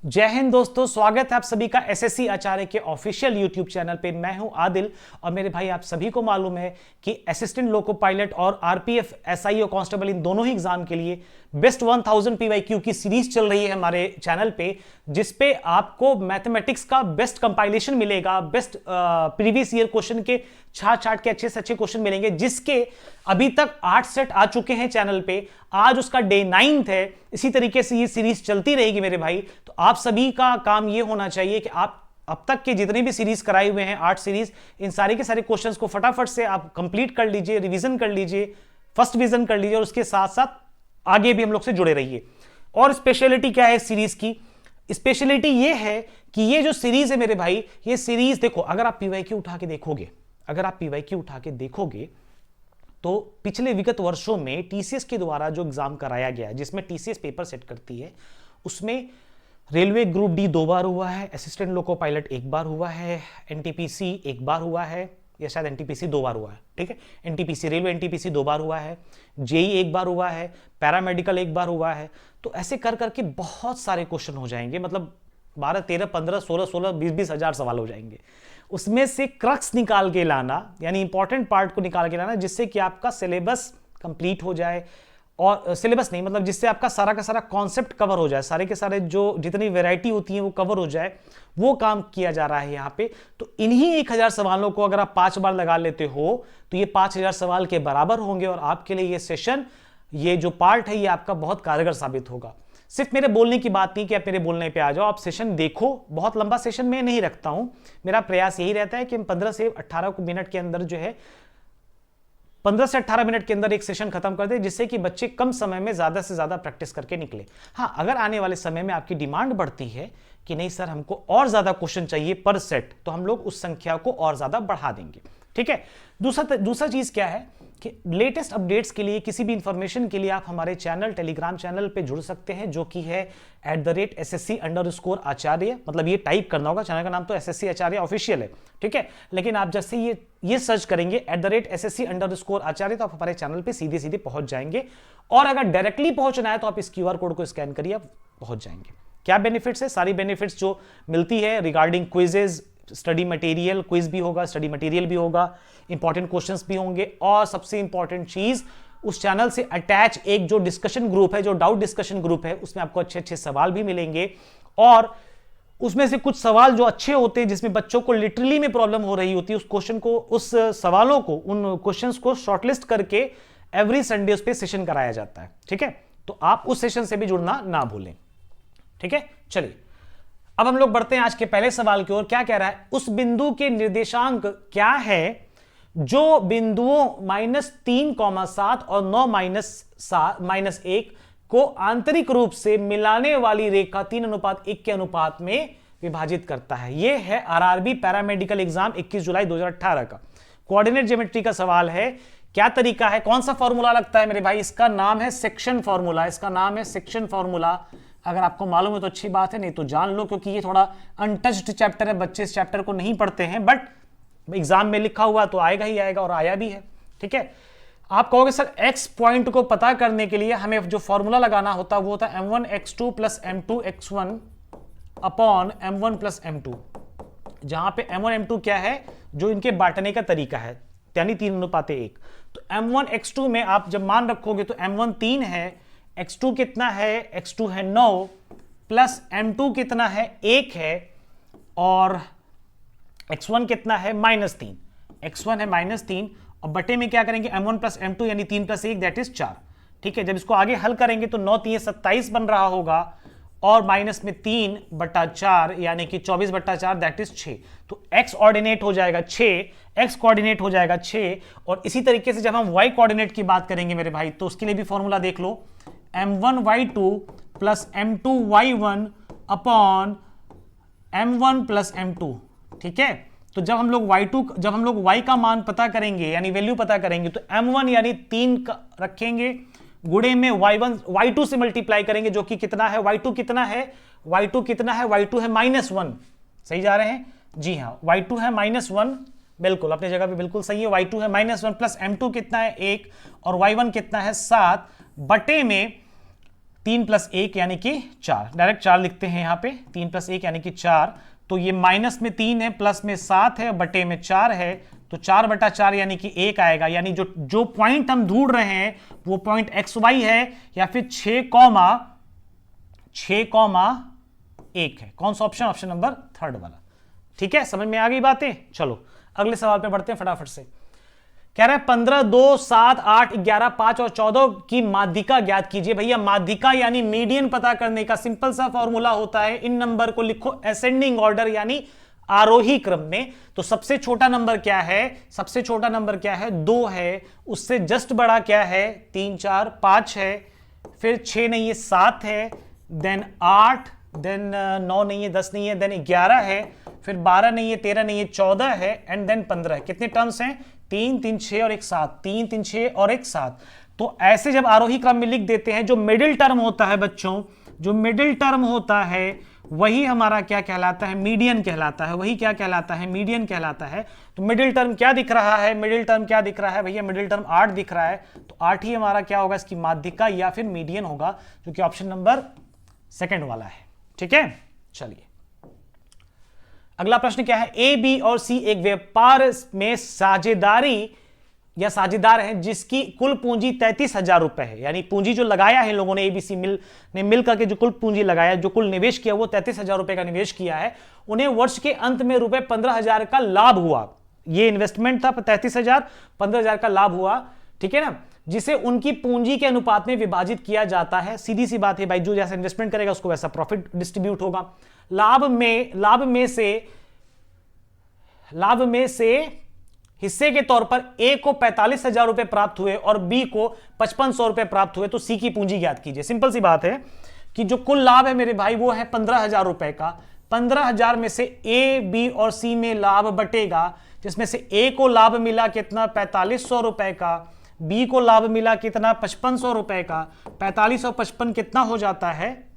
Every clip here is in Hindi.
जय हिंद दोस्तों, स्वागत है आप सभी का एसएससी आचार्य के ऑफिशियल यूट्यूब चैनल पे। मैं हूं आदिल और मेरे भाई आप सभी को मालूम है कि असिस्टेंट लोको पायलट और आरपीएफ एसआई और कांस्टेबल इन दोनों ही एग्जाम के लिए बेस्ट 1000 पीवाईक्यू की सीरीज चल रही है हमारे चैनल पे, जिसपे आपको मैथमेटिक्स का बेस्ट कंपाइलेशन मिलेगा, बेस्ट प्रीवियस ईयर क्वेश्चन के छाट के अच्छे से अच्छे क्वेश्चन मिलेंगे, जिसके अभी तक 8 सेट आ चुके हैं चैनल पे। आज उसका डे 9 है। इसी तरीके से ये सीरीज चलती रहेगी मेरे भाई। तो आप सभी का काम ये होना चाहिए कि आप अब तक के जितने भी सीरीज कराए हुए हैं 8 सीरीज, इन सारे के सारे क्वेश्चंस को फटाफट से आप कंप्लीट कर लीजिए, रिवीजन कर लीजिए, फर्स्ट विजन कर लीजिए और उसके साथ साथ आगे भी हम लोग से जुड़े रहिए। और स्पेशलिटी क्या है इस सीरीज की? स्पेशलिटी ये है कि ये जो सीरीज है मेरे भाई, ये सीरीज देखो, अगर आप पीवाईक्यू उठा के देखोगे तो पिछले विगत वर्षों में टीसीएस के द्वारा जो एग्जाम कराया गया है, जिसमें टीसीएस पेपर सेट करती है, उसमें रेलवे ग्रुप डी 2 बार हुआ है, असिस्टेंट लोको पायलट 1 बार हुआ है, एनटीपीसी 1 बार हुआ है, या शायद एनटीपीसी 2 बार हुआ है। ठीक है, एनटीपीसी रेलवे एनटीपीसी 2 बार हुआ है, जेई 1 बार हुआ है, पैरामेडिकल 1 बार हुआ है। तो ऐसे कर करके बहुत सारे क्वेश्चन हो जाएंगे, मतलब 12 13 15 16 16 20 हजार सवाल हो जाएंगे। उसमें से क्रक्स निकाल के लाना, यानी इंपॉर्टेंट पार्ट को निकाल के लाना, जिससे कि आपका सिलेबस कंप्लीट हो जाए। और सिलेबस नहीं, मतलब जिससे आपका सारा का सारा कॉन्सेप्ट कवर हो जाए, सारे के सारे जो जितनी वैरायटी होती है वो कवर हो जाए, वो काम किया जा रहा है यहाँ पे। तो इन्हीं 1000 सवालों को अगर आप 5 बार लगा लेते हो तो ये 5000 सवाल के बराबर होंगे और आपके लिए ये सेशन, ये जो पार्ट है, ये आपका बहुत कारगर साबित होगा। सिर्फ मेरे बोलने की बात नहीं कि आप मेरे बोलने पे आ जाओ, आप सेशन देखो। बहुत लंबा सेशन मैं नहीं रखता हूं, मेरा प्रयास यही रहता है कि हम 15 से 18 मिनट के अंदर जो है 15 से 18 मिनट के अंदर एक सेशन खत्म कर दे, जिससे कि बच्चे कम समय में ज्यादा से ज्यादा प्रैक्टिस करके निकले। हाँ, अगर आने वाले समय में आपकी डिमांड बढ़ती है कि नहीं सर हमको और ज्यादा क्वेश्चन चाहिए पर सेट, तो हम लोग उस संख्या को और ज्यादा बढ़ा देंगे। ठीक है। दूसरा चीज क्या है कि लेटेस्ट अपडेट्स के लिए, किसी भी इंफॉर्मेशन के लिए आप हमारे चैनल टेलीग्राम चैनल पे जुड़ सकते हैं, जो कि है @SSC_आचार्य। मतलब ये टाइप करना होगा, चैनल का नाम तो SSC आचार्य ऑफिशियल है। ठीक है, लेकिन आप जैसे ये सर्च करेंगे @SSC_आचार्य, तो आप हमारे चैनल पे सीधे सीधे पहुंच जाएंगे। और अगर डायरेक्टली पहुंचना है तो आप इस QR कोड को स्कैन करिए, आप पहुंच जाएंगे। क्या बेनिफिट्स है? सारी बेनिफिट्स जो मिलती है regarding quizzes, study material, quiz भी होगा, स्टडी मटेरियल भी होगा, इंपॉर्टेंट क्वेश्चंस भी होंगे, और सबसे इंपॉर्टेंट चीज, उस चैनल से अटैच एक जो डिस्कशन ग्रुप है, जो डाउट डिस्कशन ग्रुप है, उसमें आपको अच्छे अच्छे सवाल भी मिलेंगे। और उसमें से कुछ सवाल जो अच्छे होते हैं, जिसमें बच्चों को लिटरली में प्रॉब्लम हो रही होती है, उस क्वेश्चन को, उस सवालों को, उन क्वेश्चंस को शॉर्टलिस्ट करके एवरी संडे उस पर सेशन कराया जाता है। ठीक है, तो आप उस सेशन से भी जुड़ना ना भूलें। ठीक है, चलिए अब हम लोग बढ़ते हैं आज के पहले सवाल की ओर। क्या कह रहा है? उस बिंदु के निर्देशांक क्या है जो बिंदुओं -3,7 और 9-1 को आंतरिक रूप से मिलाने वाली रेखा 3:1 के अनुपात में विभाजित करता है। यह है आरआरबी पैरामेडिकल एग्जाम 21 जुलाई 2018 का कोऑर्डिनेट ज्योमेट्री का सवाल है। क्या तरीका है, कौन सा फॉर्मूला लगता है मेरे भाई? इसका नाम है सेक्शन फॉर्मूला। इसका नाम है सेक्शन फॉर्मूला। अगर आपको मालूम है तो अच्छी बात है, नहीं तो जान लो, क्योंकि ये थोड़ा अनटच्ड चैप्टर है, बच्चे इस चैप्टर को नहीं पढ़ते हैं, बट एग्जाम में लिखा हुआ तो आएगा ही आएगा, और आया भी है। ठीक है, आप कहोगे सर एक्स पॉइंट को पता करने के लिए हमें जो फॉर्मूला लगाना होता है वो होता है m1x2 + m2x1 upon m1 + m2, जहां पे m1 m2 क्या है, जो इनके बांटने का तरीका है, यानी 3:1। तो m1x2 में आप जब मान रखोगे तो m1 3 है, x2 कितना है, x2 है 9, प्लस m2 कितना है, 1 है, और x1 कितना है, -3। x1 है -3, और बटे में क्या करेंगे, m1 + m2 यानी 3 + 1 दैट इज 4। ठीक है, जब इसको आगे हल करेंगे तो 9 3 27 बन रहा होगा, और माइनस में 3/4 यानी कि 24/4 दैट इज 6। तो x ऑर्डिनेट हो जाएगा 6, x कोऑर्डिनेट हो जाएगा 6। और इसी तरीके से जब हम y कोऑर्डिनेट की बात करेंगे मेरे भाई, तो उसके लिए भी फॉर्मूला देख लो, m1y2 + m2y1 upon m1 + m2। ठीक है, तो जब हम लोग y का मान पता करेंगे, यानी वैल्यू पता करेंगे, तो m1 यानी 3 रखेंगे, गुणे में y2 से मल्टीप्लाई करेंगे, जो कि कितना है, y2 कितना है, y2 है -1। सही जा रहे हैं? जी हाँ, y2 है -1, बिल्कुल अपनी जगह पे बिल्कुल सही है। y2 है -1 प्लस m2 कितना है 1, और y1 कितना है 7, बटे में 3 + 1 यानी कि 4, डायरेक्ट 4 लिखते हैं यहां पे, 3 + 1 यानी कि 4। तो ये माइनस में 3 है, प्लस में 7 है, बटे में 4 है, तो 4/4 यानी कि 1 आएगा। यानी जो पॉइंट हम ढूंढ रहे हैं वो पॉइंट XY है या फिर 6,1 है। कौन सा ऑप्शन? ऑप्शन नंबर 3 वाला। ठीक है, समझ में आ गई बातें। चलो अगले सवाल पे बढ़ते हैं फटाफट से। कह रहा है 15, 2, 7, 8, 11, 5 और 14 की माध्यिका ज्ञात कीजिए। भैया माध्यिका यानी मीडियन पता करने का सिंपल सा फॉर्मूला होता है, इन नंबर को लिखो असेंडिंग ऑर्डर यानी आरोही क्रम में। तो सबसे छोटा नंबर क्या है? सबसे छोटा नंबर क्या है? 2 है। उससे जस्ट बड़ा क्या है? 3, 4, 5 है। फिर 6 नहीं है, 7 है, देन 8, देन 9 नहीं है, 10 नहीं है, देन 11 है, फिर 12 नहीं है, 13 नहीं है, 14 है, एंड देन 15 है। कितने टर्म्स हैं? 3, 3, 6 और 1, 7। 3, 3, 6 और 1, 7। तो ऐसे जब आरोही क्रम में लिख देते हैं, जो मिडिल टर्म होता है बच्चों, जो मिडिल टर्म होता है वही हमारा क्या कहलाता है? मीडियन कहलाता है। वही क्या कहलाता है? मीडियन कहलाता है। तो मिडिल टर्म क्या दिख रहा है? मिडिल टर्म क्या दिख रहा है भैया? मिडिल टर्म 8 दिख रहा है। तो 8 ही हमारा क्या होगा? इसकी माध्यिका या फिर मीडियन होगा, जो कि ऑप्शन नंबर 2 वाला है। ठीक है, चलिए अगला प्रश्न क्या है? ए, बी और सी एक व्यापार में साझेदारी या साझेदार हैं जिसकी कुल पूंजी 33,000 रुपए है। यानी पूंजी जो लगाया है लोगों ने, एबीसी ने मिल करके जो कुल पूंजी लगाया, जो कुल निवेश किया, वो 33,000 रुपए का निवेश किया है। उन्हें वर्ष के अंत में रुपए 15,000 का लाभ हुआ। ये इन्वेस्टमेंट था 33,000, 15,000 का लाभ हुआ। ठीक है ना, जिसे उनकी पूंजी के अनुपात में विभाजित किया जाता है। सीधी सी बात है भाई, जो जैसा इन्वेस्टमेंट करेगा उसको वैसा प्रॉफिट डिस्ट्रीब्यूट होगा। लाभ में से हिस्से के तौर पर ए को 45,000 रुपए प्राप्त हुए और बी को 5500 रुपए प्राप्त हुए। तो सी की पूंजी ज्ञात कीजिए। सिंपल सी बात है कि जो कुल लाभ है मेरे भाई वो है 15,000 रुपए का। 15,000 में से ए, बी और सी में लाभ बटेगा, जिसमें से ए को लाभ मिला कितना? 4500 रुपए का। बी को लाभ मिला कितना? 5500 रुपए का। 45 और 55 कितना हो जाता है?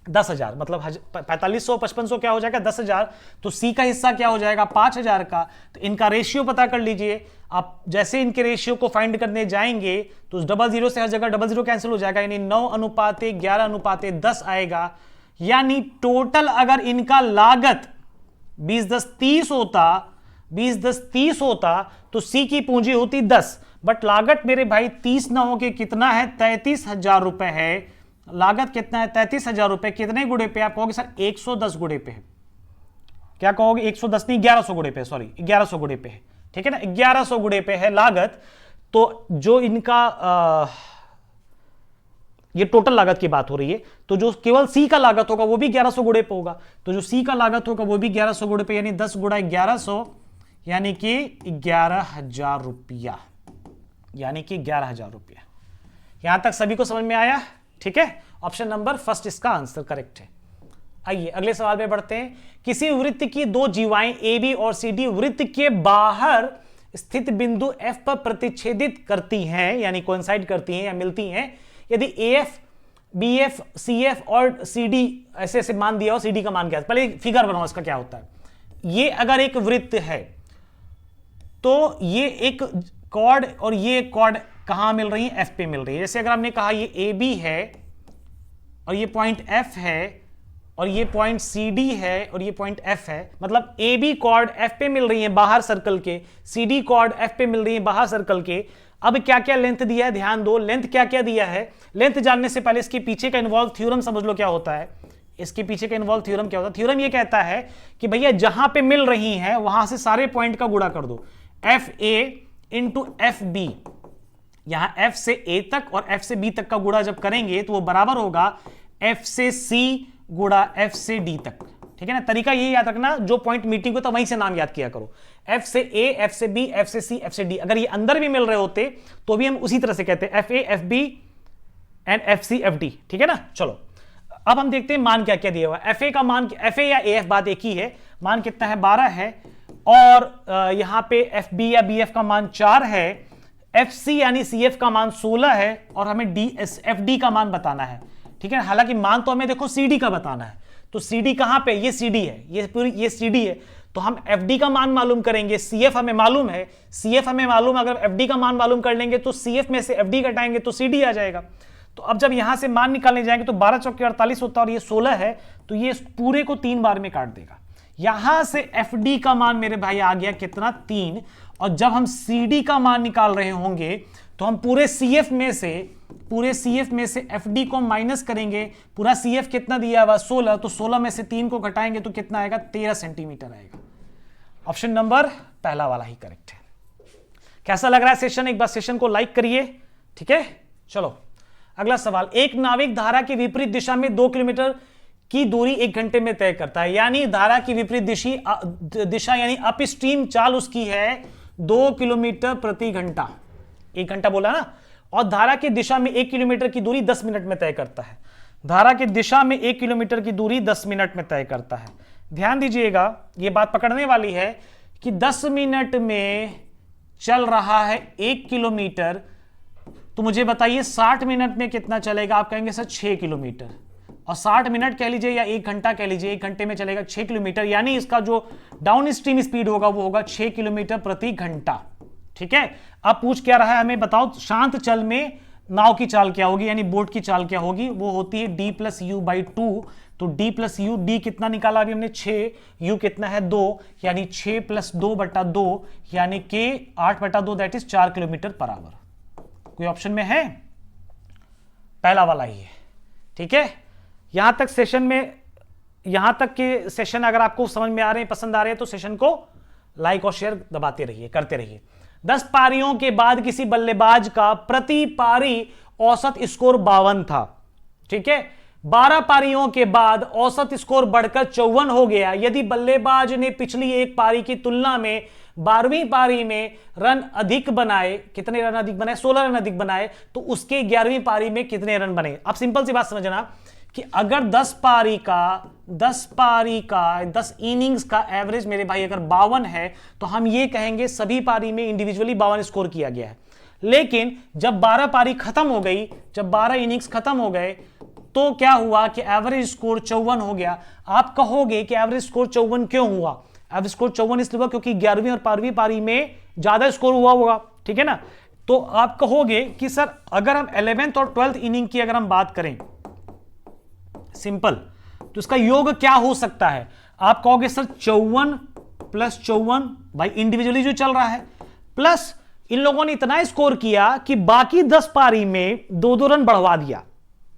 10,000। मतलब 4500 5500 क्या हो जाएगा? 10,000। तो सी का हिस्सा क्या हो जाएगा? 5,000 का। तो इनका रेशियो पता कर लीजिए आप। जैसे इनके रेशियो को फाइंड करने जाएंगे तो 00 से हर जगह 00 कैंसिल हो जाएगा, यानी 9:11:10 आएगा। यानी टोटल अगर इनका लागत 20-10-30 होता, 20-10-30 होता तो सी की पूंजी होती 10। बट लागत मेरे भाई 30 ना हो के कितना है? 33,000 रुपए है। लागत कितना है? 33,000 रुपए। कितने गुणे पे? आप कहोगे सर 110 गुणे पे है। क्या कहोगे? 110 नहीं, 1100 गुणे पे, सॉरी 1100 गुणे पे है। ठीक है ना, 1100 गुणे पे है लागत। तो जो इनका ये टोटल लागत की बात हो रही है, तो जो केवल सी का लागत होगा वो भी 1100 गुणे पे होगा। तो जो सी का लागत होगा वो भी 1100 गुणे पे, यानी 10 गुणा 1100 यानी कि 11,000 रुपया, यानी कि 11,000 रुपया। यहां तक सभी को समझ में आया? ठीक है, ऑप्शन नंबर फर्स्ट इसका आंसर करेक्ट है। आइए अगले सवाल पे बढ़ते हैं। किसी वृत्त की दो जीवाएं ए, बी और सी, डी वृत्त के बाहर स्थित बिंदु एफ पर प्रतिच्छेदित करती हैं, यानी कोइंसाइड करती हैं या मिलती हैं। यदि A F, B F, C F और सी डी ऐसे ऐसे मान दिया हो, सी डी का मान क्या है? पहले फिगर बनाओ इसका क्या होता है। ये अगर एक वृत्त है तो ये एक कॉर्ड और ये कॉर्ड कहां मिल रही है? एफ पे मिल रही है। जैसे अगर हमने कहा ये ए बी है और ये पॉइंट एफ है और ये पॉइंट सी डी है और ये पॉइंट एफ है, मतलब ए बी कॉर्ड एफ पे मिल रही है बाहर सर्कल के, सी डी कॉर्ड एफ पे मिल रही है बाहर सर्कल के। अब क्या क्या लेंथ दिया है? ध्यान दो, लेंथ क्या क्या दिया है। लेंथ जानने से पहले इसके पीछे का इन्वॉल्व थ्योरम समझ लो क्या होता है। इसके पीछे का इन्वॉल्व थ्योरम क्या होता है? थ्योरम ये कहता है कि भैया जहां पे मिल रही है वहां से सारे पॉइंट का गुणा कर दो। F A into F B, यहां एफ से ए तक और एफ से बी तक का गुणा जब करेंगे तो वो बराबर होगा एफ से सी गुणा एफ से डी तक। ठीक है ना, तरीका यही याद रखना, जो पॉइंट मीटिंग को तो वहीं से नाम याद किया करो। एफ से ए, एफ से बी, एफ से सी, एफ से डी। अगर ये अंदर भी मिल रहे होते तो भी हम उसी तरह से कहते हैं F A, F B and F C, F D. ठीक है ना, चलो अब हम देखते हैं मान क्या क्या दिया हुआ है। एफ ए का मान, एफ ए या ए एफ बात एक ही है, मान कितना है? 12 है। और यहां पे एफ बी या बी एफ का मान 4 है। एफ सी यानी सी एफ का मान 16 है और हमें डी एस एफ डी का मान बताना है। ठीक है, हालांकि मान तो हमें देखो सी डी का बताना है। तो सी डी कहां पे? ये सी डी है, ये पूरी ये सी डी है। तो हम एफ डी का मान मालूम करेंगे, सी एफ हमें मालूम है, सी एफ हमें मालूम, अगर एफ डी का मान मालूम कर लेंगे तो सी एफ में से एफ डी घटाएंगे तो सी डी आ जाएगा। तो अब जब यहां से मान निकालने जाएंगे तो 12 चौके 48 होता है और ये 16 है, तो ये पूरे को 3 बार में काट देगा। यहां से एफ डी का मान मेरे भाई आ गया कितना, 3। और जब हम सी डी का मान निकाल रहे होंगे तो हम पूरे सी एफ में से एफ डी को माइनस करेंगे। पूरा सी एफ कितना दिया हुआ, 16, तो 16 में से 3 को घटाएंगे तो कितना आएगा, 13 सेंटीमीटर आएगा। ऑप्शन नंबर पहला वाला ही करेक्ट है। कैसा लग रहा है सेशन, एक बार सेशन को लाइक करिए, ठीक है। चलो अगला सवाल, एक नाविक धारा की विपरीत दिशा में 2 किलोमीटर की दूरी 1 घंटे में तय करता है। यानी धारा की विपरीत दिशा यानी अप स्ट्रीम चाल उसकी है 2 किलोमीटर प्रति घंटा, 1 घंटा बोला ना, और धारा की दिशा में 1 किलोमीटर की दूरी 10 मिनट में तय करता है। धारा की दिशा में 1 किलोमीटर की दूरी 10 मिनट में तय करता है। ध्यान दीजिएगा, यह बात पकड़ने वाली है कि 10 मिनट में चल रहा है 1 किलोमीटर, तो मुझे बताइए 60 मिनट में कितना चलेगा। आप कहेंगे सर 6 किलोमीटर, और 60 मिनट कह लीजिए या 1 घंटा कह लीजिए, 1 घंटे में चलेगा 6 किलोमीटर, यानी इसका जो डाउन स्ट्रीम स्पीड होगा वो होगा 6 किलोमीटर प्रति घंटा, ठीक है। अब पूछ क्या रहा है हमें, बताओ शांत जल में नाव की चाल क्या होगी, यानी बोट की चाल क्या होगी, वो होती है d प्लस यू बाई 2। तो d प्लस यू, डी कितना निकाला अभी हमने 6, u कितना है 2, यानी 6 प्लस 2 बटा 2 यानी के 8 बटा 2 that is 4 kilometre per hour. कोई ऑप्शन में है, पहला वाला ही है, ठीक है। यहां तक सेशन में, यहां तक के सेशन अगर आपको समझ में आ रहे हैं, पसंद आ रहे हैं, तो सेशन को लाइक और शेयर दबाते रहिए, करते रहिए। 10 पारियों के बाद किसी बल्लेबाज का प्रति पारी औसत स्कोर 52 था, ठीक है। 12 पारियों के बाद औसत स्कोर बढ़कर 54 हो गया। यदि बल्लेबाज ने पिछली एक पारी की तुलना में 12वीं पारी में रन अधिक बनाए, कितने रन अधिक बनाए, 16 रन अधिक बनाए, तो उसके 11वीं पारी में कितने रन बने। अब सिंपल सी बात समझना कि अगर 10 इनिंग्स का एवरेज मेरे भाई अगर 52 है, तो हम ये कहेंगे सभी पारी में इंडिविजुअली 52 स्कोर किया गया है। लेकिन जब 12 पारी खत्म हो गई, जब 12 इनिंग्स खत्म हो गए, तो क्या हुआ कि एवरेज स्कोर 54 हो गया। आप कहोगे कि एवरेज स्कोर 54 क्यों हुआ, एवरेज स्कोर 54 इसलिए हुआ क्योंकि 11वीं और 12वीं पारी में ज्यादा स्कोर हुआ होगा, ठीक है ना। तो आप कहोगे कि सर अगर हम 11th और 12th इनिंग की अगर हम बात करें सिंपल, तो इसका योग क्या हो सकता है। आप कहोगे सर 54 प्लस 54 भाई इंडिविजुअली जो चल रहा है, प्लस इन लोगों ने इतना स्कोर किया कि बाकी 10 पारी में 2-2 रन बढ़वा दिया,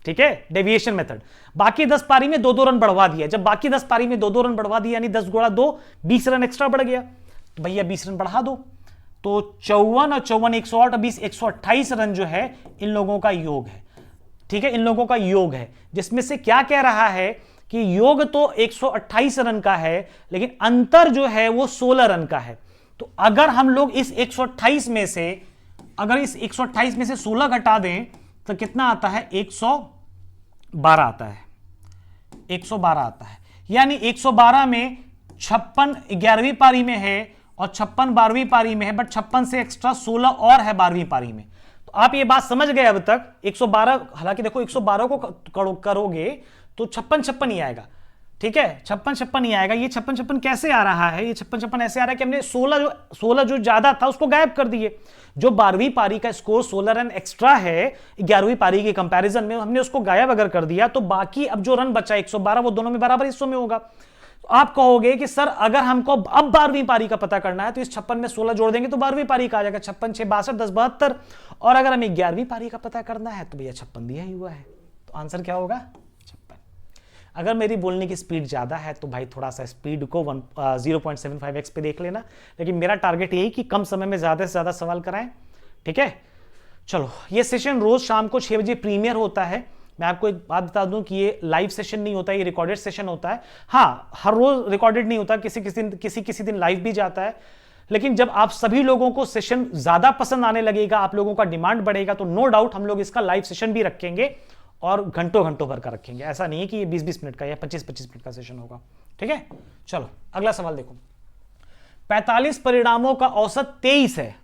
ठीक है, डेविएशन मेथड। बाकी 10 पारी में 2-2 रन बढ़वा दिया। जब बाकी 10 पारी में 2-2 रन बढ़वा दिया यानी 10 गुणा 2 20 रन एक्स्ट्रा बढ़ गया, तो भैया 20 रन बढ़ा दो। तो 54 और 54 108 और 20 128 रन जो है इन लोगों का योग है, ठीक है, इन लोगों का योग है। जिसमें से क्या कह रहा है कि योग तो 128 रन का है, लेकिन अंतर जो है वो 16 रन का है। तो अगर हम लोग इस 128 में से, अगर इस 128 में से 16 घटा दें तो कितना आता है, 112 आता है, 112 आता है। यानी 112 में 56 11वीं पारी में है और 56 12वीं पारी में है, बट 56 से एक्स्ट्रा 16 और है 12वीं पारी में। तो आप ये बात समझ गए अब तक। 112, हालांकि देखो 112 को करोगे तो 56-56 ही आएगा, ठीक है, 56-56 ही आएगा। ये 56-56 कैसे आ रहा है, ये 56-56 ऐसे आ रहा है कि हमने 16 जो ज्यादा था उसको गायब कर दिए। जो 12वीं पारी का स्कोर 16 रन एक्स्ट्रा है 11वीं पारी के कंपैरिजन में, हमने उसको गायब अगर कर दिया तो बाकी अब जो रन बचा 112 वो दोनों में बराबर हिस्सों में होगा। तो आप कहोगे कि सर अगर हमको अब 12वीं पारी का पता करना है तो इस 56 में 16 जोड़ देंगे तो 12वीं पारी का आ जाएगा 56 6 62 10 72। और अगर हमें 11वीं पारी का पता करना है तो भैया 56 दिया ही हुआ है, तो आंसर क्या होगा, 56। अगर मेरी बोलने की स्पीड ज्यादा है तो भाई थोड़ा सा स्पीड को 0.75x पे देख लेना, लेकिन मेरा टारगेट यही कि कम समय में ज्यादा से ज्यादा सवाल कराएं, ठीक है। चलो, ये सेशन रोज शाम को 6 बजे प्रीमियर होता है। मैं आपको एक बात बता दूं कि ये लाइव सेशन नहीं होता है, ये रिकॉर्डेड सेशन होता है। हाँ, हर रोज रिकॉर्डेड नहीं होता, किसी दिन लाइव भी जाता है। लेकिन जब आप सभी लोगों को सेशन ज्यादा पसंद आने लगेगा, आप लोगों का डिमांड बढ़ेगा, तो नो डाउट हम लोग इसका लाइव सेशन भी रखेंगे और घंटों भर का रखेंगे। ऐसा नहीं है कि ये 20-20 मिनट का या 25-25 मिनट का सेशन होगा, ठीक है। चलो अगला सवाल देखो। 45 परिणामों का औसत 23 है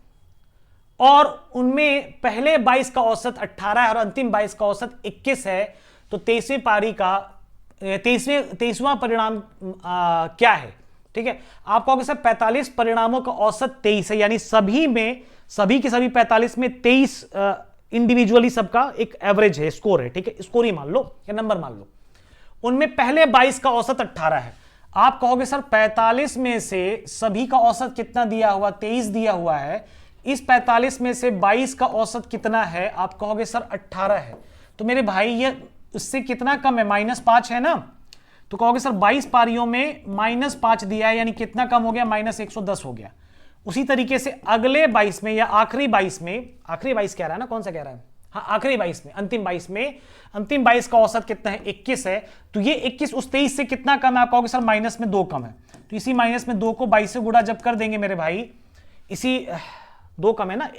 और उनमें पहले 22 का औसत 18 है और अंतिम 22 का औसत 21 है, तो 23वीं पारी का 23वां परिणाम क्या है, ठीक है। आप कहोगे सर 45 परिणामों का औसत 23 है, यानी सभी के सभी 45 में 23 इंडिविजुअली सबका एक एवरेज है, स्कोर है, ठीक है, स्कोर ही मान लो या नंबर मान लो। उनमें पहले 22 का औसत 18 है। आप कहोगे सर 45 में से सभी का औसत कितना दिया हुआ, 23 दिया हुआ है, इस 45 में से 22 का औसत कितना है? आप कहोगे सर 18 है। तो मेरे भाई ये इससे कितना कम है, -5 है ना। तो कहोगे सर 22 पारियों में -5 दिया है, यानी कितना कम हो गया, -110 हो गया। उसी तरीके से अगले 22 में या आखिरी 22 में, आखिरी 22 कह रहा है ना, कौन सा कह रहा है, हाँ आखिरी 22 में, अंतिम 22 में, अंतिम 22 का औसत कितना है, 21 है। तो ये 21 उस 23 से कितना कम है? आप कहोगे सर -2 कम है। तो इसी -2 को 22 से गुणा जब कर देंगे मेरे भाई, इसी 2 कम है ना,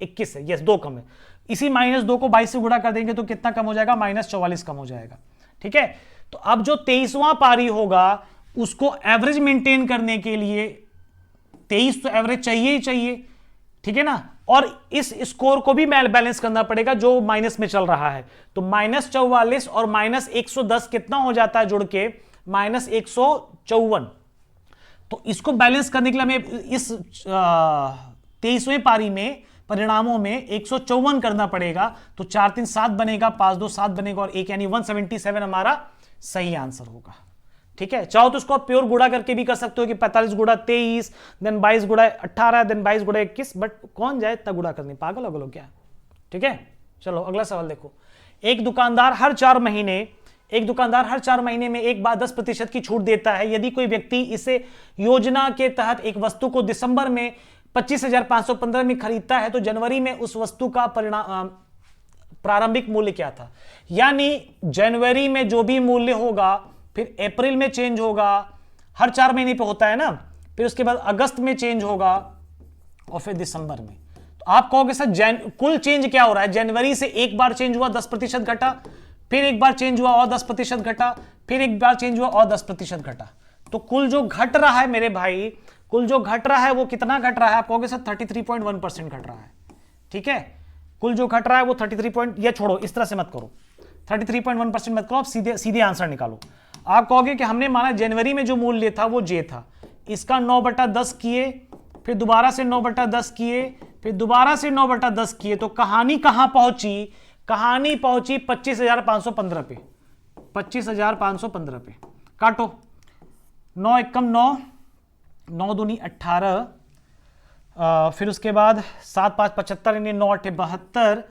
21 है, यस 2 कम है, इसी -2 को 22 से गुणा कर देंगे तो कितना कम हो जाएगा, -44 कम हो जाएगा, ठीक है। तो अब जो 23वां पारी होगा उसको एवरेज मेंटेन करने के लिए 23 तो एवरेज चाहिए ही चाहिए, ठीक है ना। और इस स्कोर को भी बैलेंस करना पड़ेगा जो माइनस में चल रहा है। तो -44 और -110 कितना हो जाता है जुड़ के, -154। तो इसको बैलेंस करने के लिए हमें इस 23वें पारी में परिणामों में 154 करना पड़ेगा। तो 4 3 7 बनेगा, 5 2 7 बनेगा और 1 यानी 177 हमारा सही आंसर होगा, ठीक है। चाहो तो उसको आप प्योर गुणा करके भी कर सकते हो कि 45 गुणा 23, देन 22 गुणा 18, देन 22 गुणा 21, बट कौन जाए इतना गुणा करने, पागल हो क्या, ठीक है। चलो अगला सवाल देखो। एक दुकानदार हर 4 महीने में एक बार 10% की छूट देता है। यदि कोई व्यक्ति इसे योजना के तहत एक वस्तु को दिसंबर में 25,515 में खरीदता है तो जनवरी में उस वस्तु का प्रारंभिक मूल्य क्या था? यानी जनवरी में जो भी मूल्य होगा फिर अप्रैल में चेंज होगा, हर 4 महीने पे होता है ना, फिर उसके बाद अगस्त में चेंज होगा और फिर दिसंबर में। तो आप कहोगे सर कुल चेंज क्या हो रहा है? जनवरी से एक बार चेंज हुआ 10% घटा, फिर एक बार चेंज हुआ और 10% घटा, फिर एक बार चेंज हुआ और 10% घटा। तो कुल जो घट रहा है मेरे भाई, कुल जो घट रहा है वो कितना घट रहा है? आप कहोगे सर 33.1% घट रहा है, ठीक है। कुल जो घट रहा है वो 33 या छोड़ो, इस तरह से मत करो, 33.1% मत करो, आप सीधे आंसर निकालो। आप कहोगे कि हमने माना जनवरी में जो मूल्य था वो जे था, इसका 9/10 किए, फिर दोबारा से 9/10 किए, फिर दोबारा से 9/10 किए, तो कहानी कहां पहुंची? कहानी पहुंची 25,515 पे, 25,515 पे। काटो, 9 एकम 9, 9 दूनी 18, फिर उसके बाद 7 5 75 यानी 9 8 72,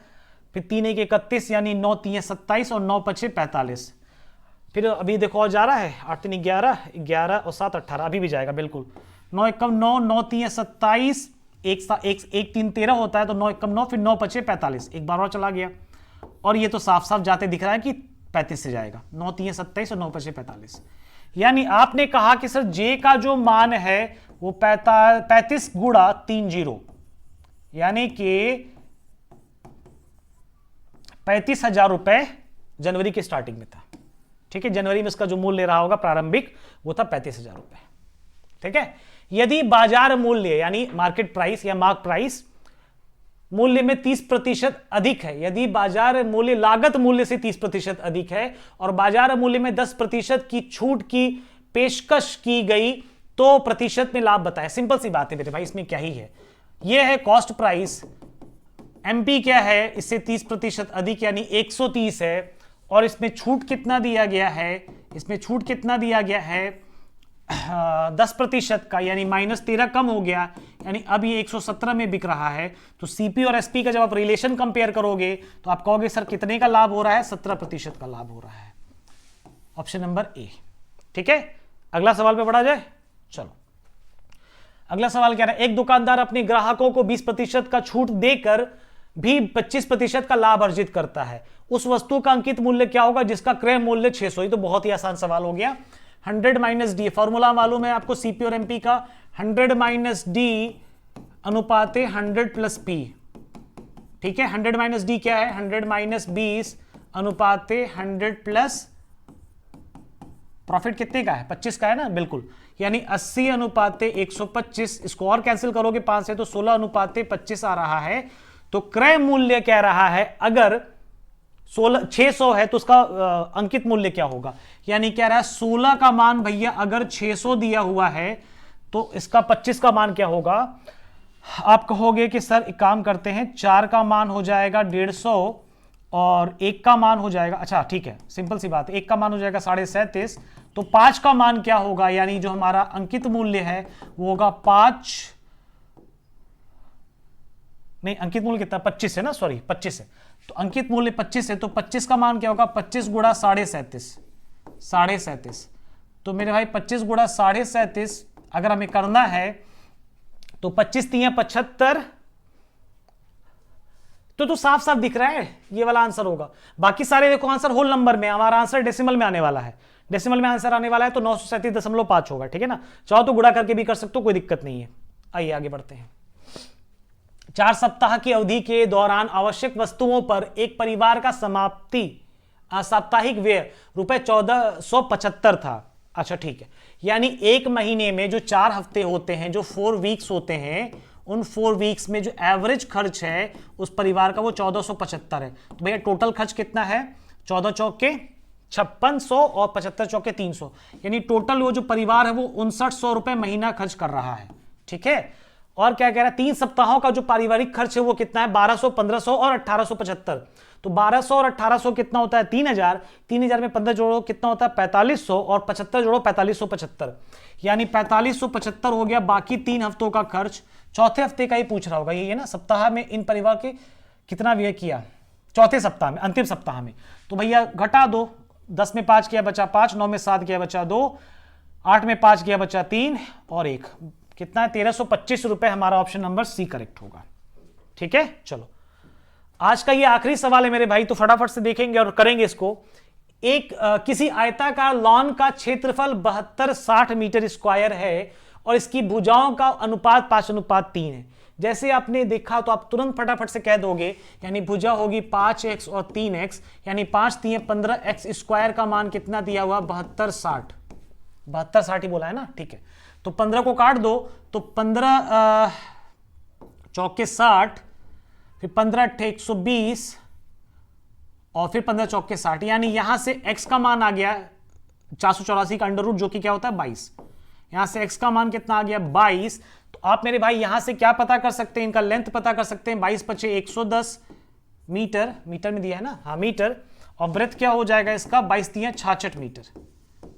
फिर 3 1 31 यानी 9 3 27 और 9 5 45। फिर अभी देखो और जा रहा है, 8 3 11, 11 और 7 18, अभी भी जाएगा बिल्कुल। 9 एकम 9, 9 3 27, 1 3 13 होता है, तो 9 एकम 9, फिर 9 5 45, एक बार और चला गया। और ये तो साफ साफ जाते दिख रहा है कि 35 से जाएगा, 9 3 27 और 9 5 45। यानी आपने कहा कि सर जे का जो मान है वो 35 गुणा 30, यानी कि 35,000 रुपए जनवरी के स्टार्टिंग में था, ठीक है। जनवरी में इसका जो मूल्य रहा होगा प्रारंभिक वो था 35,000 रुपए, ठीक है। यदि बाजार मूल्य यानी मार्केट प्राइस या मार्क प्राइस मूल्य में 30% अधिक है, यदि बाजार मूल्य लागत मूल्य से 30% अधिक है और बाजार मूल्य में 10% की छूट की पेशकश की गई तो प्रतिशत में लाभ बताएं। सिंपल सी बात है मेरे भाई, इसमें क्या ही है, यह है कॉस्ट प्राइस, एमपी क्या है, इससे 30% अधिक यानी 130 है, और इसमें छूट कितना दिया गया है, इसमें छूट कितना दिया गया है 10% का, यानी -13 कम हो गया, यानी अब ये 117 में बिक रहा है। तो सीपी और एसपी का जब आप रिलेशन कंपेयर करोगे तो आप कहोगे सर कितने का लाभ हो रहा है? 17% का लाभ हो रहा है, ऑप्शन नंबर ए, ठीक है। अगला सवाल पे बढ़ा जाए, चलो अगला सवाल क्या है। एक दुकानदार अपने ग्राहकों को 20% का छूट देकर भी 25% का लाभ अर्जित करता है, उस वस्तु का अंकित मूल्य क्या होगा जिसका क्रय मूल्य 600? ये तो बहुत ही आसान सवाल हो गया। 100 - डी, फॉर्मूला मालूम है आपको सीपी और एमपी का, 100 - डी अनुपाते 100 + पी, ठीक है। 100 - डी क्या है? 100 - 20 अनुपाते 100 प्लस प्रॉफिट कितने का है? 25 का है ना, बिल्कुल, यानी 80 अनुपाते 125। इसको और कैंसिल करोगे 5 से तो 16 अनुपाते 25 आ रहा है। तो क्रय मूल्य कह रहा है अगर 600 है तो उसका अंकित मूल्य क्या होगा, यानी कह रहा है 16 का मान भैया अगर 600 दिया हुआ है तो इसका 25 का मान क्या होगा? आप कहोगे कि सर एक काम करते हैं, 4 का मान हो जाएगा 150 और 1 का मान हो जाएगा, अच्छा ठीक है, सिंपल सी बात है, 1 का मान हो जाएगा 37.5, तो 5 का मान क्या होगा, यानी जो हमारा अंकित मूल्य है वो होगा 5, नहीं अंकित मूल्य कितना, 25 है ना, सॉरी 25 है, तो अंकित मूल्य 25 है, तो 25 का मान क्या होगा, 25 गुणा 37.5, तो मेरे भाई 25 गुणा 37.5 अगर हमें करना है तो 25 3 75, तो साफ साफ दिख रहा है ये वाला आंसर होगा। बाकी सारे देखो आंसर होल नंबर में, हमारा आंसर डेसिमल में आने वाला है, डेसिमल में आंसर आने वाला है, तो 937.5 होगा, ठीक है ना। चाहो तो गुणा करके भी कर सकते हो, कोई दिक्कत नहीं है। आइए आगे बढ़ते हैं। 4 सप्ताह की अवधि के दौरान आवश्यक वस्तुओं पर एक परिवार का समाप्ति साप्ताहिक व्यय ₹1475 था। अच्छा ठीक है, यानी एक महीने में जो 4 हफ्ते होते हैं, जो 4 वीक्स होते हैं, उन 4 वीक्स में जो एवरेज खर्च है उस परिवार का वो 1475 है। तो भैया टोटल खर्च कितना है, 14 चौके 5600 और 75 चौके 300, यानी टोटल वो जो परिवार है वो 5900 रुपए महीना खर्च कर रहा है, ठीक है। और क्या कह रहा है, 3 सप्ताहों का जो पारिवारिक खर्च है वो कितना है, 1200, 1500 और 1875। तो 1200 और 1800 कितना होता है, 3000, 3000 में 15 जोड़ो कितना होता है, 4500, और 75 जोड़ो 4575, यानी 4575 हो गया बाकी 3 हफ्तों का खर्च। चौथे हफ्ते का ही पूछ रहा होगा ये ना, सप्ताह में इन परिवार के कितना व्यय किया, चौथे सप्ताह में, अंतिम सप्ताह में। तो भैया घटा दो, 10 में 5 किया बचा 5, 9 में 7 किया बचा 2, 8 में 5 किया बचा 3 और 1, कितना है 1325 रुपए। हमारा ऑप्शन नंबर सी करेक्ट होगा, ठीक है। चलो आज का ये आखिरी सवाल है मेरे भाई, तो फटाफट से देखेंगे और करेंगे इसको। एक किसी आयताकार लॉन का क्षेत्रफल 72-60 मीटर स्क्वायर है और इसकी भुजाओं का अनुपात 5:3 है। जैसे आपने देखा तो आप तुरंत फटाफट से कह दोगे, यानी भुजा होगी 5x और 3x, यानी 5 3 15x स्क्वायर का मान कितना दिया हुआ, 72-60, 72-60 ही बोला है ना, ठीक है। तो 15 को काट दो, तो 15 चौके 60, फिर 15 अट्ठे 120 और फिर 15 चौके 60, यानी यहां से x का मान आ गया 484 का अंडर रूट, जो कि क्या होता है 22। यहां से x का मान कितना आ गया 22। तो आप मेरे भाई यहां से क्या पता कर सकते हैं, इनका लेंथ पता कर सकते हैं, 22 पचे 110 मीटर, मीटर में दिया है ना, हाँ मीटर, और ब्रेथ क्या हो जाएगा इसका, 22 3 66 मीटर,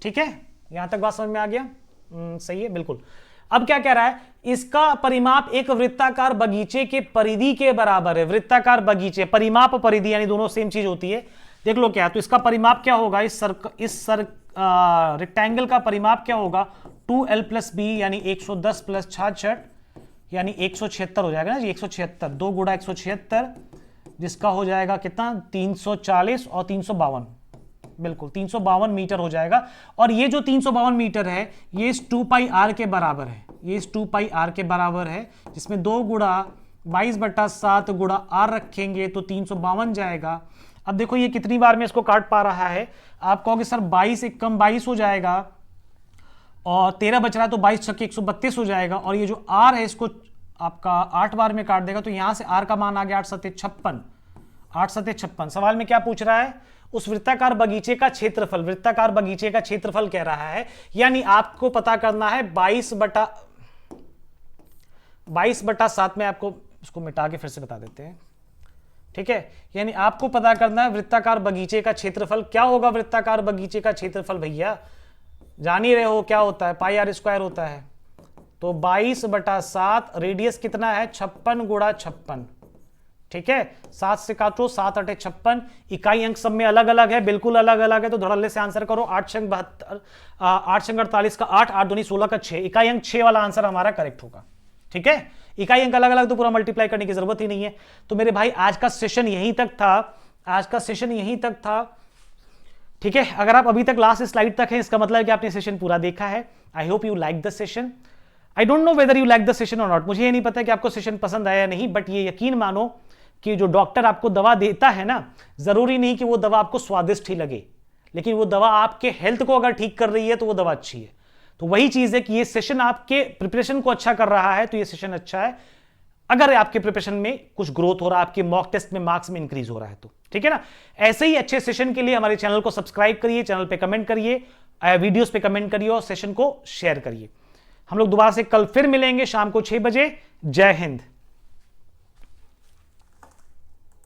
ठीक है। यहां तक बात समझ में आ गया, सही है बिल्कुल। अब क्या कह रहा है, इसका परिमाप एक वृत्ताकार बगीचे के परिधि के बराबर है। वृत्ताकार बगीचे, परिमाप परिधि यानी दोनों सेम चीज होती है, देख लो क्या। तो इसका परिमाप क्या होगा, इस रेक्टेंगल का परिमाप क्या होगा, 2l + b यानी 110 + 66 यानी 176 हो जाएगा ना जी, 176, 2 गुणा 176, जिसका हो जाएगा कितना 340 और 352, बिल्कुल 352 मीटर हो जाएगा। और ये जो 352 मीटर है ये इस 2πr के बराबर है, ये इस 2πr के बराबर है, जिसमें 2 गुणा 22/7 गुणा r रखेंगे तो 352 जाएगा। अब देखो ये कितनी बार में इसको काट पा रहा है, आप कहोगे सर 22 एक कम 22 हो जाएगा और 13 बच रहा है, तो 22 छक्के 132 हो जाएगा। और ये जो r है इसको आपका 8 बार में काट देगा, तो यहां से r का मान आ गया 8 7 56, 8 7 56। सवाल में क्या पूछ रहा है, उस वृत्ताकार बगीचे का क्षेत्रफल, वृत्ताकार बगीचे का क्षेत्रफल कह रहा है, यानी आपको पता करना है 22/7 में, आपको इसको मिटा के फिर से बता देते हैं, ठीक है। यानी आपको पता करना है वृत्ताकार बगीचे का क्षेत्रफल क्या होगा। वृत्ताकार बगीचे का क्षेत्रफल भैया जान ही रहे हो क्या होता है, πr² होता है। तो 22/7, रेडियस कितना है 56 गुणा 56, ठीक है। 7 से काटो, 7 8 56, इकाई अंक सब में अलग अलग है, बिल्कुल अलग अलग है, तो धड़ल्ले से आंसर करो। 8 6 72, 8 6 48 का 8, 8 दूनी 16 का 6, इकाई अंक 6 वाला आंसर हमारा करेक्ट होगा, ठीक है। इकाई अंक अलग अलग तो पूरा मल्टीप्लाई करने की जरूरत ही नहीं है। तो मेरे भाई आज का सेशन यहीं तक था, आज का सेशन यहीं तक था, ठीक है। अगर आप अभी तक लास्ट स्लाइड तक हैं, इसका मतलब है कि आपने सेशन पूरा देखा है। I hope you like the session. I don't know whether you like the session और नॉट, मुझे ये नहीं पता कि आपको सेशन पसंद आया या नहीं, बट ये यकीन मानो कि जो डॉक्टर आपको दवा देता है ना, जरूरी नहीं कि वो दवा आपको स्वादिष्ट ही लगे, लेकिन वो दवा आपके हेल्थ को अगर ठीक कर रही है तो वो दवा अच्छी है। तो वही चीज है कि ये सेशन आपके प्रिपरेशन को अच्छा कर रहा है, तो ये सेशन अच्छा है। अगर आपके प्रिपरेशन में कुछ ग्रोथ हो रहा है, आपके मॉक टेस्ट में मार्क्स में इंक्रीज हो रहा है तो, ठीक है ना। ऐसे ही अच्छे सेशन के लिए हमारे चैनल को सब्सक्राइब करिए, चैनल पे कमेंट करिए, वीडियोस पे कमेंट करिए और सेशन को शेयर करिए। हम लोग दोबारा से कल फिर मिलेंगे शाम को 6 बजे। जय हिंद।